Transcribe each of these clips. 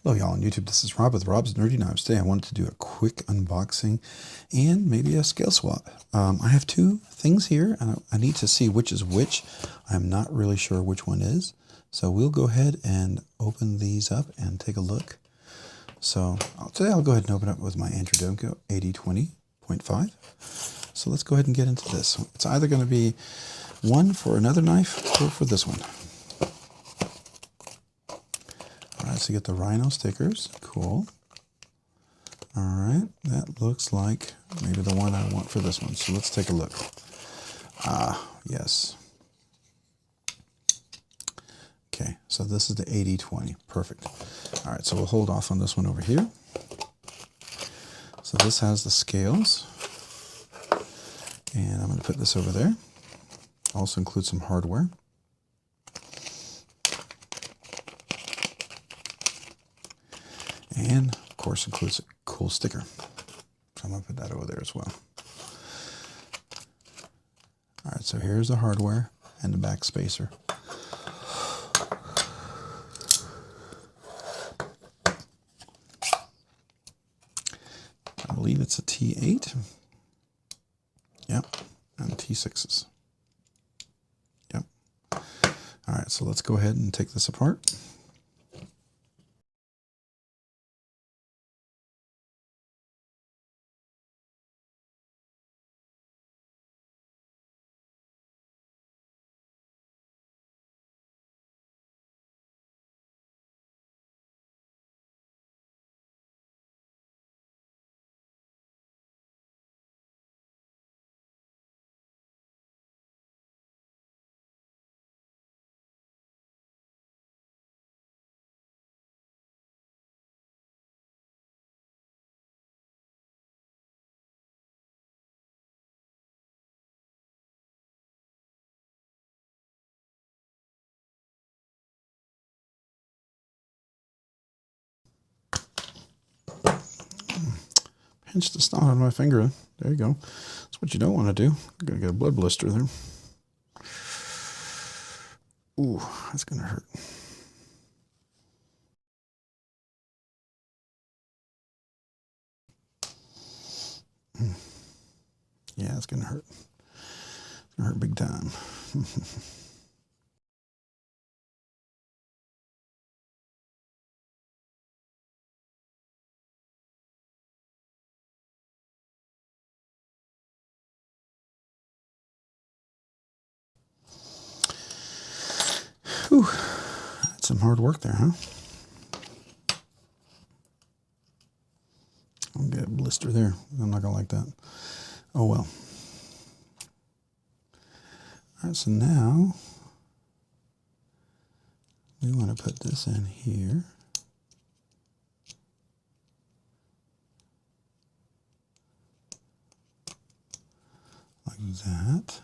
Hello y'all on YouTube, this is Rob with Rob's Nerdy Knives. Today I wanted to do a quick unboxing and maybe a scale swap. I have two things here and I need to see which is which. I'm not really sure which one is. So we'll go ahead and open these up and take a look. So today I'll go ahead and open up with my Andrew Demko AD20.5. So let's go ahead and get into this. It's either going to be one for another knife or for this one. Alright, so you get the Rhino stickers. Cool. Alright, that looks like maybe the one I want for this one. So let's take a look. Yes. Okay, so this is the 80/20. Perfect. Alright, so we'll hold off on this one over here. So this has the scales. And I'm going to put this over there. Also includes some hardware. And of course includes a cool sticker. So I'm going to put that over there as well. Alright, so here's the hardware and the Backspacer. I believe it's a T8. Yep, and T6s. Yep. Alright, so let's go ahead and take this apart. Pinch the snot on my finger. There you go. That's what you don't want to do. You're going to get a blood blister there. Ooh, that's going to hurt. Yeah, it's going to hurt. It's going to hurt big time. Whew, that's some hard work there, huh? I'll get a blister there. I'm not going to like that. Oh well. Alright, so now we want to put this in here. Like that.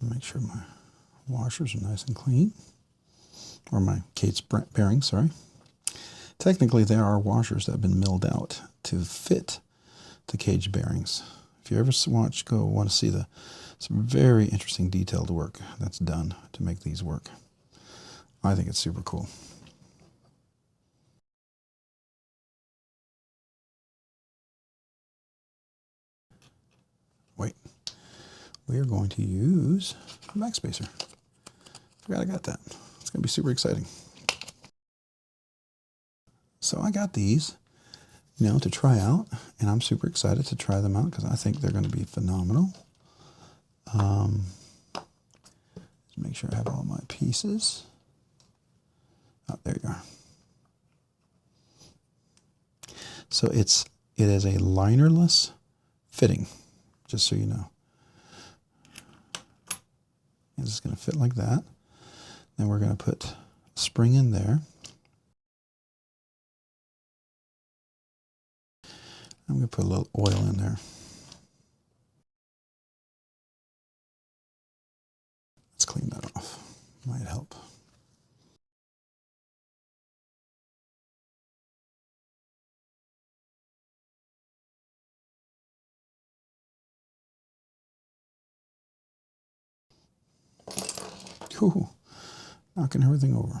Make sure my washers are nice and clean. Or my cage bearings, sorry. Technically, there are washers that have been milled out to fit the cage bearings. If you ever want to see some very interesting detailed work that's done to make these work. I think it's super cool. Wait. We are going to use a Backspacer. Forgot I got that. It's going to be super exciting. So I got these, to try out, and I'm super excited to try them out because I think they're going to be phenomenal. Just make sure I have all my pieces. Oh, there you are. So it is a linerless fitting, just so you know. It's just going to fit like that. Then we're going to put a spring in there. I'm going to put a little oil in there. Let's clean that off. Might help. Ooh, knocking everything over.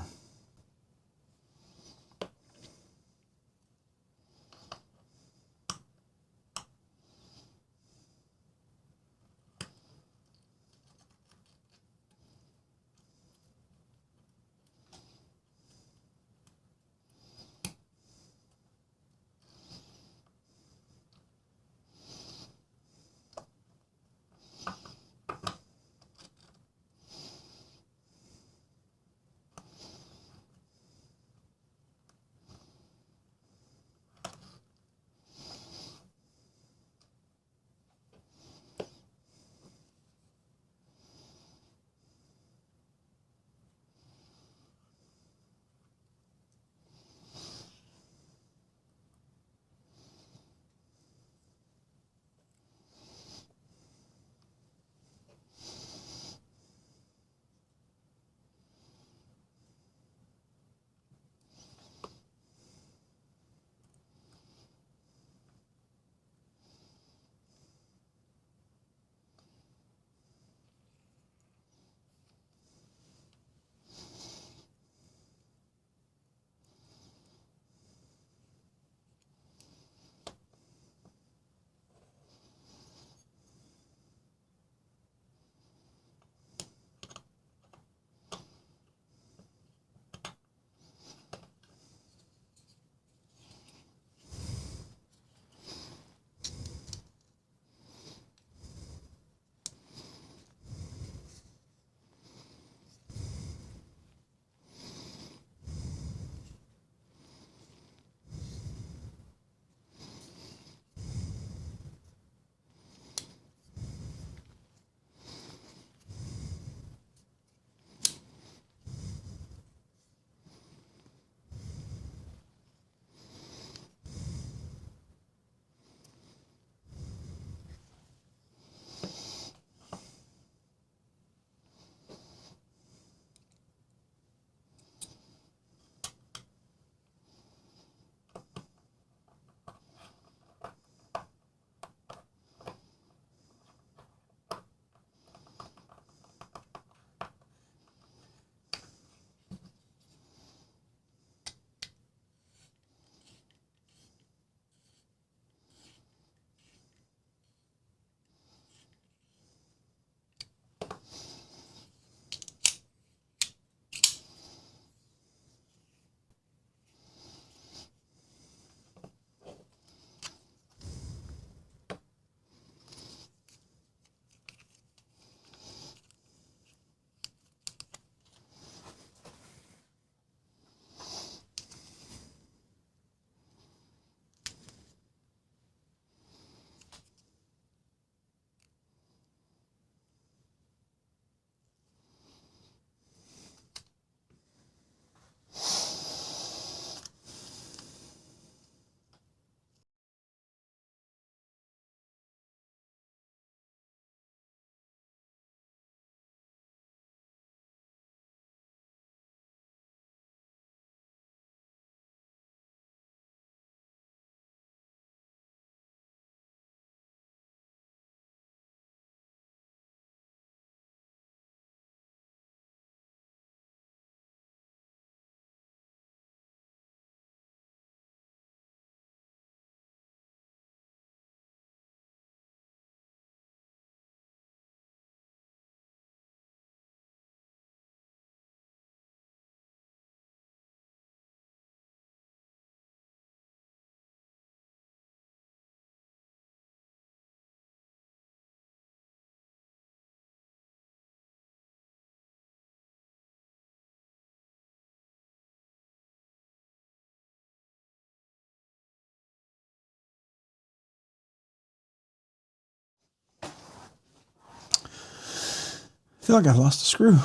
I feel like I've lost a screw.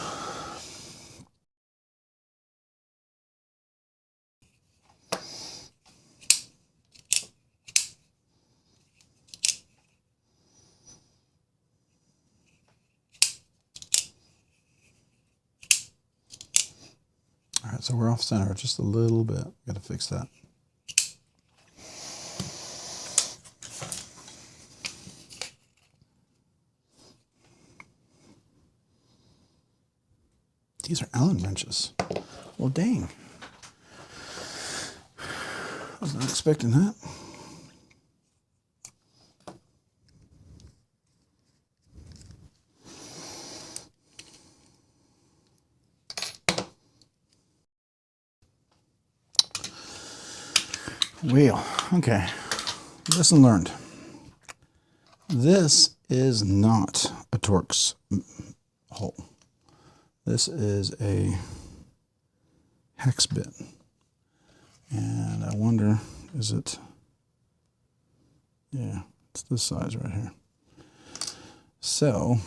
All right, so we're off center just a little bit. Got to fix that. these are Allen wrenches. Well, dang. I was not expecting that. Wheel. Okay. Lesson learned. This is not a Torx hole. This is a hex bit. And I wonder, is it, yeah, it's this size right here. So,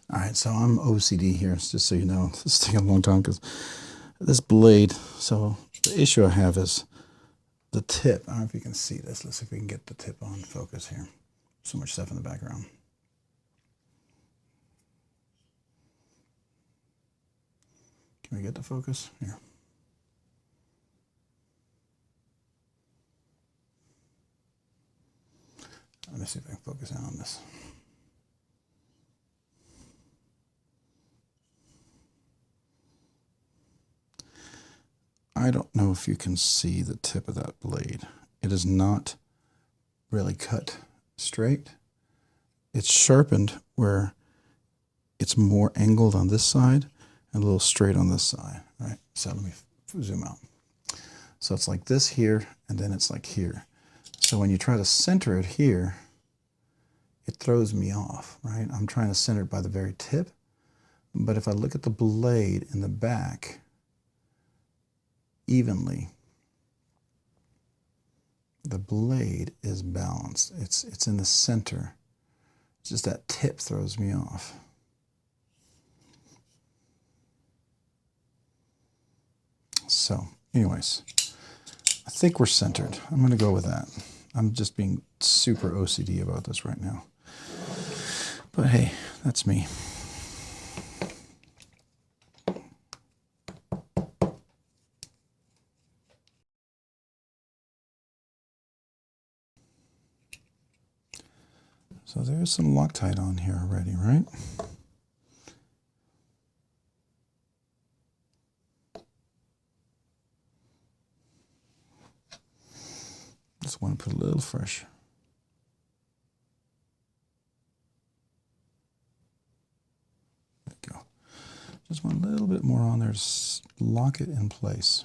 all right, so I'm OCD here, just so you know. This is taking a long time because this blade, so the issue I have is the tip. I don't know if you can see this. Let's see if we can get the tip on focus here. So much stuff in the background. Can we get the focus? Here. Let me see if I can focus in on this. I don't know if you can see the tip of that blade. It is not really cut straight. It's sharpened where it's more angled on this side and a little straight on this side, right? So let me zoom out. So it's like this here, and then it's like here. So when you try to center it here, it throws me off, right? I'm trying to center it by the very tip, but if I look at the blade in the back evenly, the blade is balanced. It's in the center. It's just that tip throws me off. So, anyways, I think we're centered. I'm going to go with that. I'm just being super OCD about this right now. But hey, that's me. So there's some Loctite on here already, right? Just want to put a little fresh. There we go. Just want a little bit more on there to lock it in place.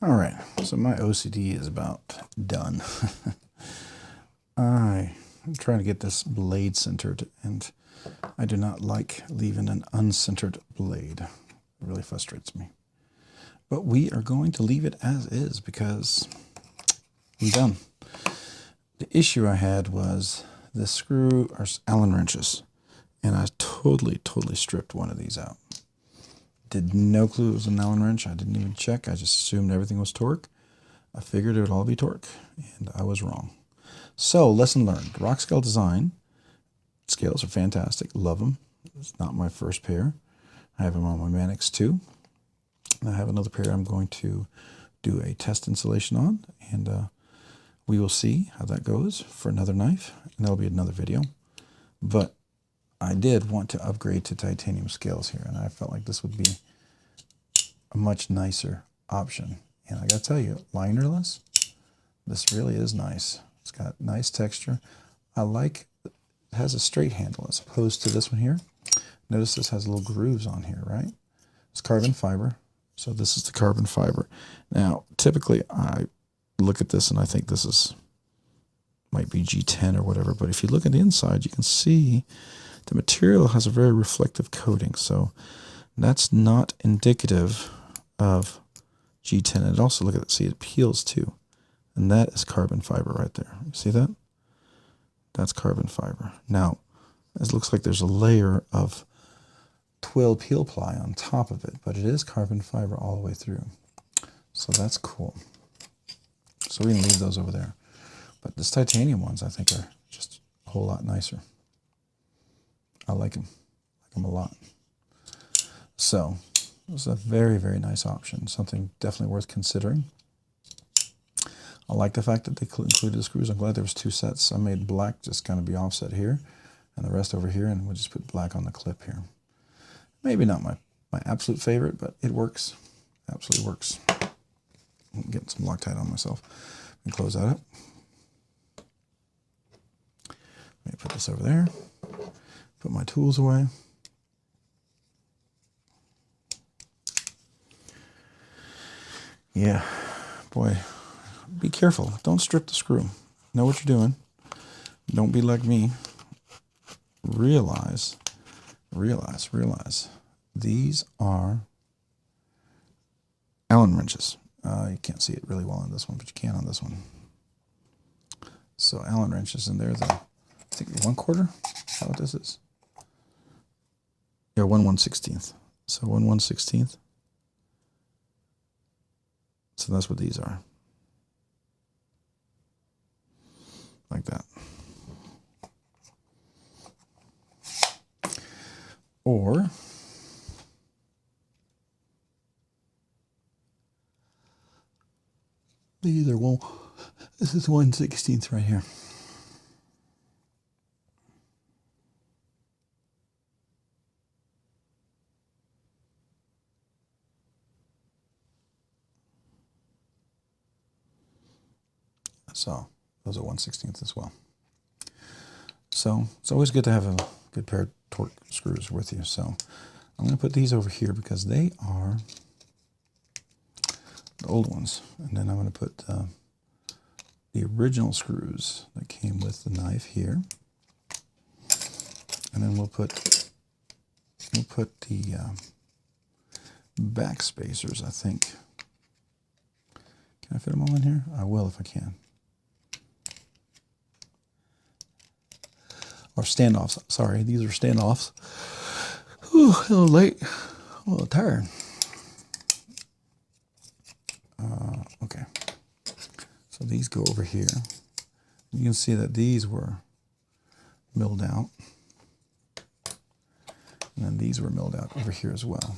All right, so my OCD is about done. I'm trying to get this blade centered, and I do not like leaving an uncentered blade. It really frustrates me. But we are going to leave it as is because I'm done. The issue I had was the screw are Allen wrenches, and I totally stripped one of these out. Did no clue it was an Allen wrench. I didn't even check. I just assumed everything was torque. I figured it would all be torque, and I was wrong. So, lesson learned. Rockscale Design scales are fantastic. Love them. It's not my first pair. I have them on my Manix too. I have another pair I'm going to do a test installation on, and we will see how that goes for another knife, and that'll be another video. But I did want to upgrade to titanium scales here, and I felt like this would be a much nicer option. And I gotta tell you, linerless, this really is nice. It's got nice texture. I like it has a straight handle as opposed to this one here. Notice this has little grooves on here, right? It's carbon fiber, so this is the carbon fiber. Now, typically I look at this and I think this is might be G10 or whatever, but if you look at the inside, you can see the material has a very reflective coating, so that's not indicative of G10. And also look at it, see it peels too, and that is carbon fiber right there. You see that? That's carbon fiber. Now, it looks like there's a layer of twill peel ply on top of it, but it is carbon fiber all the way through. So that's cool. So we can leave those over there. But this titanium ones I think are just a whole lot nicer. I like them. I like them a lot. So this is a very nice option. Something definitely worth considering. I like the fact that they included the screws. I'm glad there was two sets. I made black just kind of be offset here, and the rest over here, and we'll just put black on the clip here. Maybe not my absolute favorite, but it works. Absolutely works. I'm getting some Loctite on myself. And close that up. Let me put this over there. Put my tools away. Yeah, boy, be careful. Don't strip the screw. Know what you're doing. Don't be like me. Realize. These are Allen wrenches. You can't see it really well on this one, but you can on this one. So Allen wrenches, and they're the, I think 1/4. Is that what this is? Yeah, 1/1/16. So 1/1/16. So that's what these are. Like that. Or either one. This is 1/16 right here. So those are 1/16 as well. So it's always good to have a good pair of torque screws with you. So I'm going to put these over here because they are the old ones. And then I'm going to put the original screws that came with the knife here. And then we'll put the backspacers, I think. Can I fit them all in here? I will if I can. Or standoffs. Sorry, these are standoffs. Ooh, a little late. A little tired. Okay. So these go over here. You can see that these were milled out. And then these were milled out over here as well.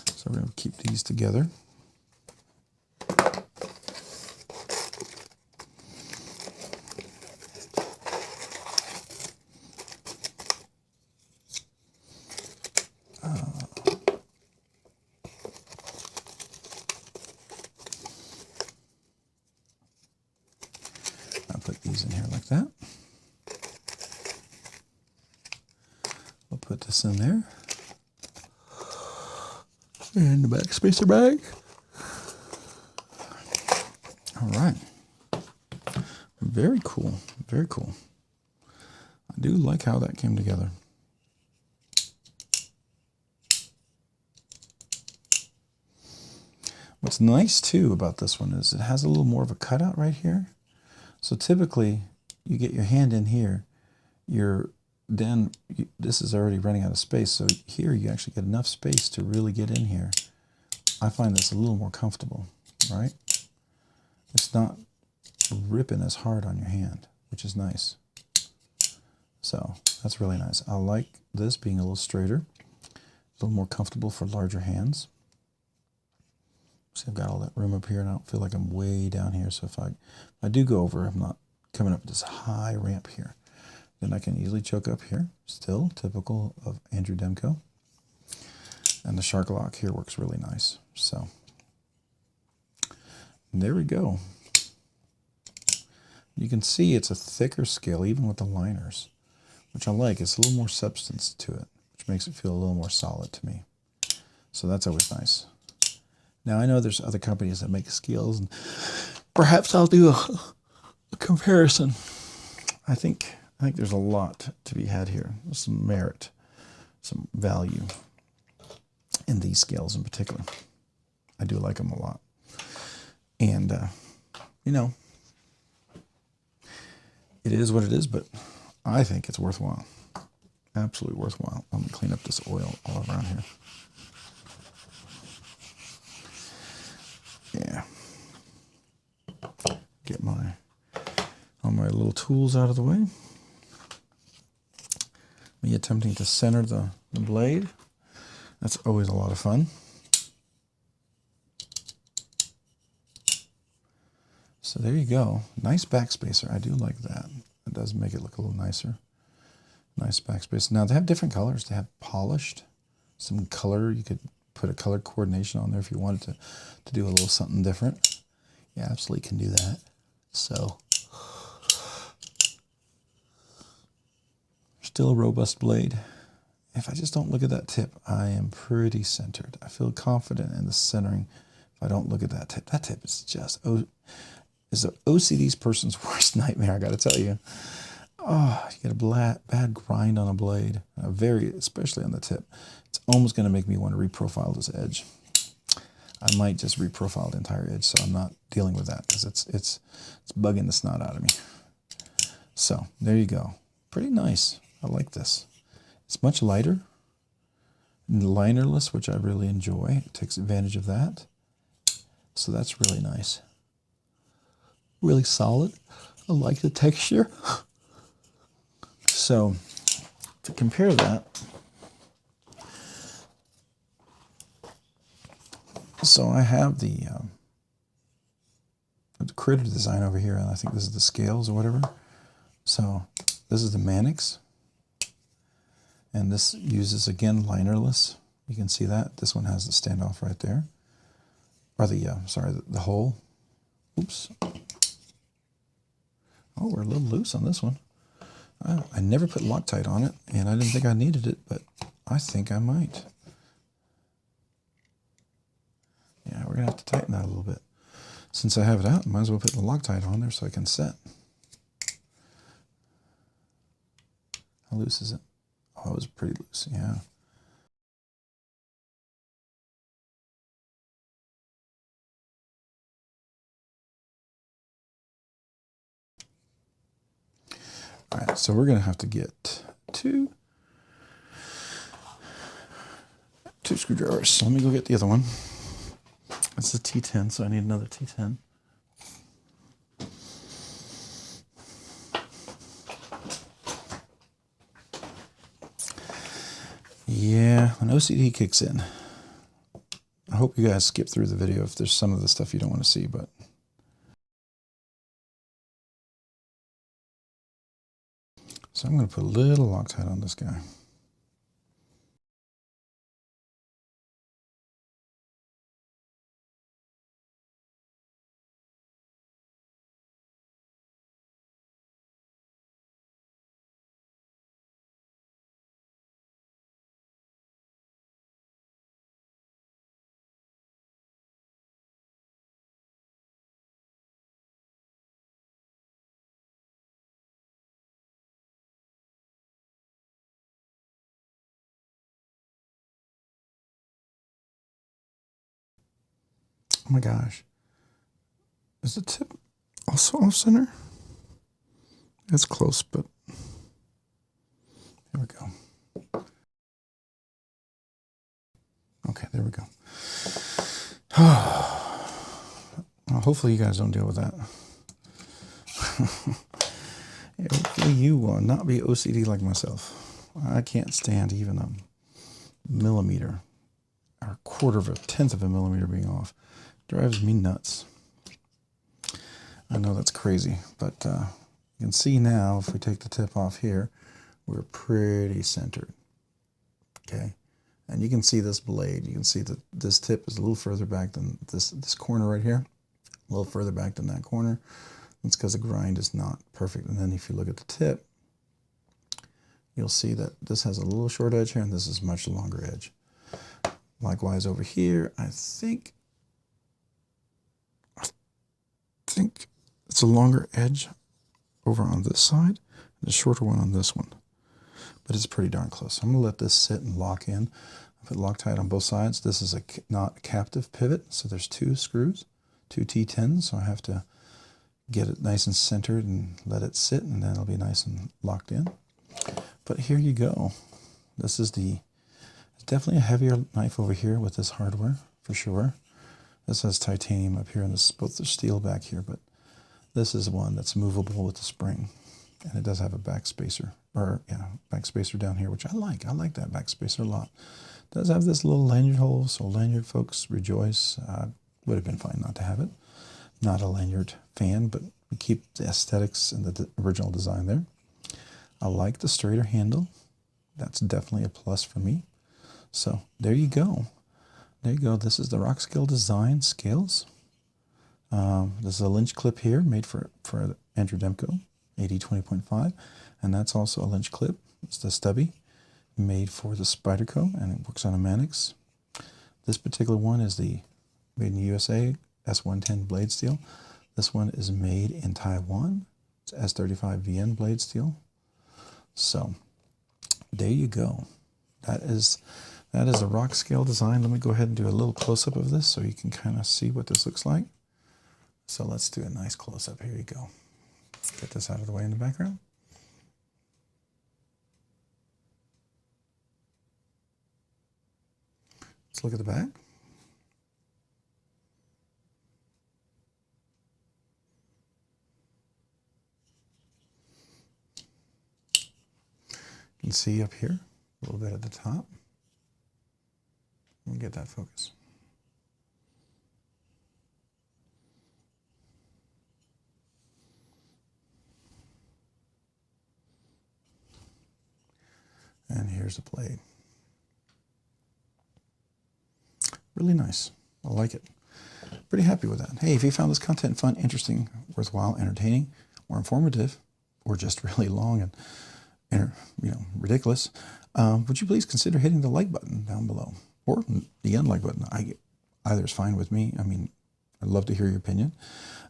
So we're going to keep these together. I'll put these in here like that. We'll put this in there. And the Backspacer bag. All right. Very cool. Very cool. I do like how that came together. What's nice too about this one is it has a little more of a cutout right here. So typically you get your hand in here, this is already running out of space. So here you actually get enough space to really get in here. I find this a little more comfortable, right? It's not ripping as hard on your hand, which is nice. So that's really nice. I like this being a little straighter, a little more comfortable for larger hands. See, I've got all that room up here and I don't feel like I'm way down here. So if I do go over, I'm not coming up this high ramp here. Then I can easily choke up here. Still typical of Andrew Demko. And the shark lock here works really nice. So there we go. You can see it's a thicker scale even with the liners, which I like. It's a little more substance to it, which makes it feel a little more solid to me. So that's always nice. Now I know there's other companies that make scales, and perhaps I'll do a comparison. I think there's a lot to be had here. There's some merit, some value in these scales in particular. I do like them a lot. And, you know, it is what it is, but I think it's worthwhile. Absolutely worthwhile. I'm going to clean up this oil all around here. Yeah. Get all my little tools out of the way. Me attempting to center the blade. That's always a lot of fun. So there you go. Nice backspacer. I do like that. It does make it look a little nicer. Nice backspacer. Now they have different colors. They have polished, some color. You could put a color coordination on there if you wanted to do a little something different. You absolutely can do that. So still a robust blade. If I just don't look at that tip, I am pretty centered. I feel confident in the centering if I don't look at that tip. That tip is just is an OCD person's worst nightmare, I gotta tell you. Oh, you get a bad grind on a blade, especially on the tip. It's almost gonna make me want to reprofile this edge. I might just reprofile the entire edge so I'm not dealing with that because it's bugging the snot out of me. So there you go. Pretty nice. I like this. It's much lighter and linerless, which I really enjoy. It takes advantage of that. So that's really nice. Really solid. I like the texture. So to compare that, so I have the critter design over here, and I think this is the scales or whatever. So this is the Manix, and this uses, again, linerless. You can see that. This one has the standoff right there. Or the hole. Oops. Oh, we're a little loose on this one. I never put Loctite on it, and I didn't think I needed it, but I think I might. Yeah, we're going to have to tighten that a little bit. Since I have it out, I might as well put the Loctite on there so I can set. How loose is it? Oh, it was pretty loose, yeah. All right, so we're going to have to get two screwdrivers. So let me go get the other one. It's a T10, so I need another T10. Yeah, when OCD kicks in, I hope you guys skip through the video if there's some of the stuff you don't want to see, but so I'm going to put a little Loctite on this guy. Oh my gosh. Is the tip also off center? It's close, but there we go. Okay, there we go. Well, hopefully you guys don't deal with that. Hopefully you will not be OCD like myself. I can't stand even a millimeter or a quarter of a tenth of a millimeter being off. Drives me nuts. I know that's crazy, but you can see now if we take the tip off here, we're pretty centered. Okay, and you can see this blade. You can see that this tip is a little further back than this corner right here, a little further back than that corner. It's because the grind is not perfect. And then if you look at the tip, you'll see that this has a little short edge here, and this is a much longer edge. Likewise over here, I think it's a longer edge over on this side, and a shorter one on this one. But it's pretty darn close. I'm going to let this sit and lock in. I've got Loctite on both sides. This is not a captive pivot, so there's 2 screws, 2 T10s, so I have to get it nice and centered and let it sit, and then it'll be nice and locked in. But here you go. This is it's definitely a heavier knife over here with this hardware, for sure. This has titanium up here, and this is both the steel back here, but this is one that's movable with the spring. And it does have a backspacer, backspacer down here, which I like. I like that backspacer a lot. It does have this little lanyard hole, so lanyard folks rejoice. Would have been fine not to have it. Not a lanyard fan, but we keep the aesthetics and the original design there. I like the straighter handle. That's definitely a plus for me. So there you go. There you go. This is the Rockscale Designs Scales. This is a Lynch clip here made for Andrew Demko AD20.5, and that's also a Lynch clip. It's the stubby made for the Spyderco, and it works on a Manix. This particular one is the made in the USA S110 blade steel. This one is made in Taiwan. It's S35VN blade steel. So there you go. That is a Rockscale design. Let me go ahead and do a little close-up of this so you can kind of see what this looks like. So let's do a nice close-up. Here you go. Get this out of the way in the background. Let's look at the back. You can see up here a little bit at the top. Let me get that focus. And here's the blade. Really nice. I like it. Pretty happy with that. Hey, if you found this content fun, interesting, worthwhile, entertaining, or informative, or just really long and ridiculous, would you please consider hitting the like button down below, or the unlike button? Either is fine with me. I mean, I'd love to hear your opinion.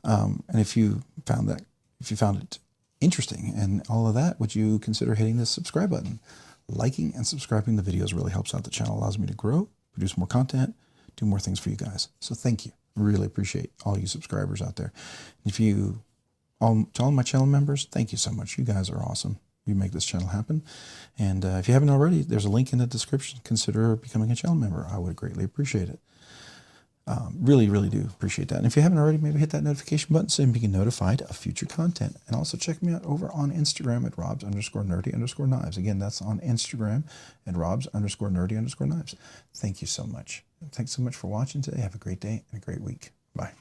And if you found it interesting and all of that, would you consider hitting the subscribe button? Liking and subscribing the videos really helps out the channel, allows me to grow, produce more content, do more things for you guys. So thank you. Really appreciate all you subscribers out there. To all my channel members, thank you so much. You guys are awesome. You make this channel happen. And if you haven't already, there's a link in the description. Consider becoming a channel member. I would greatly appreciate it. Really, really do appreciate that. And if you haven't already, maybe hit that notification button so you can get notified of future content. And also check me out over on Instagram at Robs_nerdy_knives. Again, that's on Instagram at Robs_nerdy_knives. Thank you so much. Thanks so much for watching today. Have a great day and a great week. Bye.